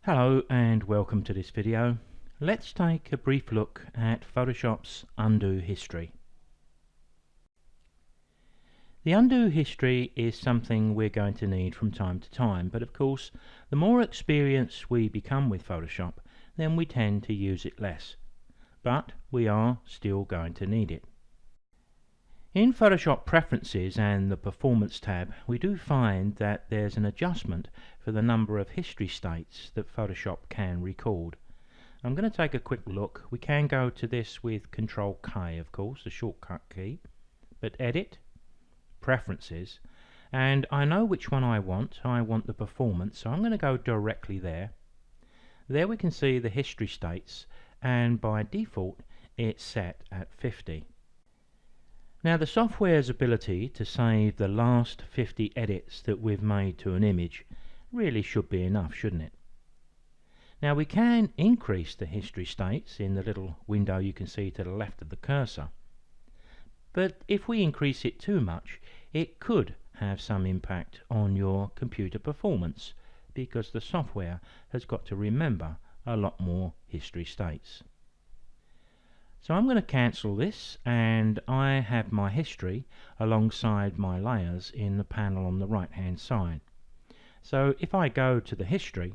Hello and welcome to this video. Let's take a brief look at Photoshop's undo history. The undo history is something we're going to need from time to time, but of course the more experienced we become with Photoshop, then we tend to use it less. But we are still going to need it. In Photoshop Preferences and the Performance tab, we do find that there's an adjustment for the number of history states that Photoshop can record. I'm going to take a quick look. We can go to this with Control K, of course, the shortcut key, but Edit, Preferences, and I know which one I want. I want the Performance, so I'm going to go directly there. There we can see the history states, and by default it's set at 50. Now the software's ability to save the last 50 edits that we've made to an image really should be enough, shouldn't it? Now we can increase the history states in the little window you can see to the left of the cursor, but if we increase it too much it could have some impact on your computer performance because the software has got to remember a lot more history states. So I'm going to cancel this, and I have my history alongside my layers in the panel on the right hand side. So if I go to the history,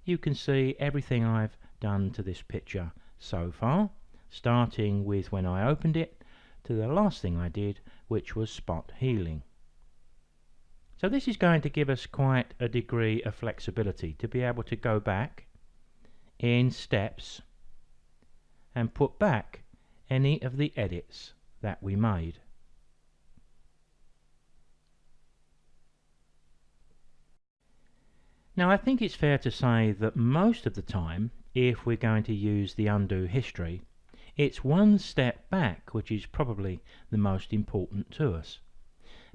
you can see everything I've done to this picture so far, starting with when I opened it to the last thing I did, which was spot healing. So this is going to give us quite a degree of flexibility to be able to go back in steps and put back any of the edits that we made. Now I think it's fair to say that most of the time, if we're going to use the undo history, it's one step back which is probably the most important to us,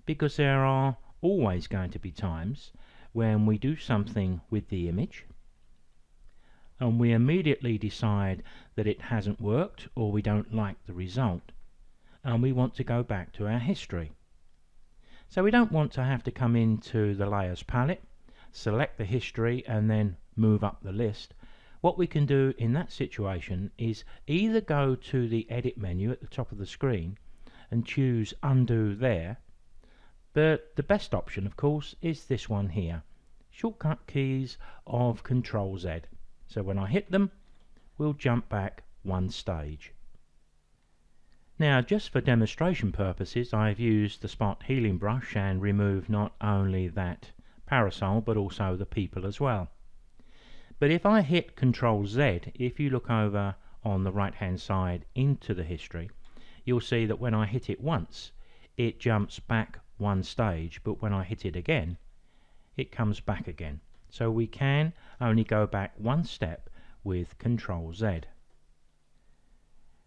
because there are always going to be times when we do something with the image and we immediately decide that it hasn't worked or we don't like the result and we want to go back to our history. So we don't want to have to come into the layers palette, select the history and then move up the list. What we can do in that situation is either go to the edit menu at the top of the screen and choose undo there, but the best option of course is this one here, shortcut keys of Control Z. So when I hit them, we'll jump back one stage. Now just for demonstration purposes, I've used the spot healing brush and removed not only that parasol but also the people as well. But if I hit Control Z, if you look over on the right hand side into the history, you'll see that when I hit it once, it jumps back one stage, but when I hit it again, it comes back again. So we can only go back one step with Control Z.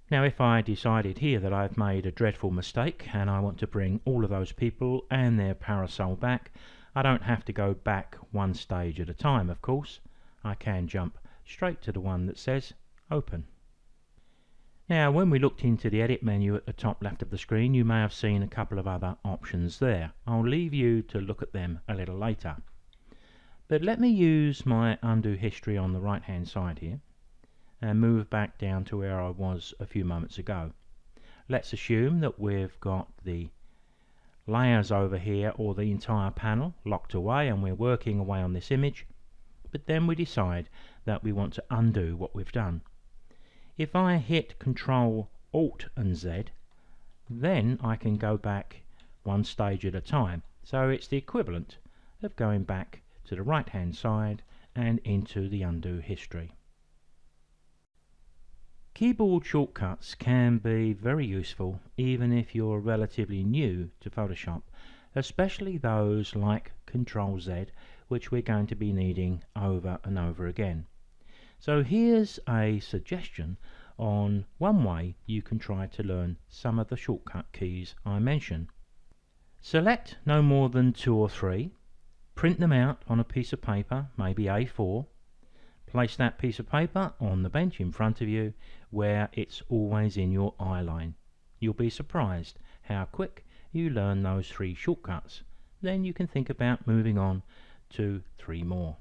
Now if I decided here that I've made a dreadful mistake and I want to bring all of those people and their parasol back, I don't have to go back one stage at a time, of course. I can jump straight to the one that says Open. Now when we looked into the edit menu at the top left of the screen, you may have seen a couple of other options there. I'll leave you to look at them a little later. But let me use my undo history on the right hand side here and move back down to where I was a few moments ago. Let's assume that we've got the layers over here or the entire panel locked away and we're working away on this image, but then we decide that we want to undo what we've done. If I hit Control Alt and Z, then I can go back one stage at a time. So it's the equivalent of going back to the right hand side and into the undo history. Keyboard shortcuts can be very useful even if you're relatively new to Photoshop, especially those like Control Z, which we're going to be needing over and over again. So here's a suggestion on one way you can try to learn some of the shortcut keys I mentioned. Select no more than 2 or 3. Print them out on a piece of paper, maybe A4. Place that piece of paper on the bench in front of you where it's always in your eye line. You'll be surprised how quick you learn those 3 shortcuts. Then you can think about moving on to 3 more.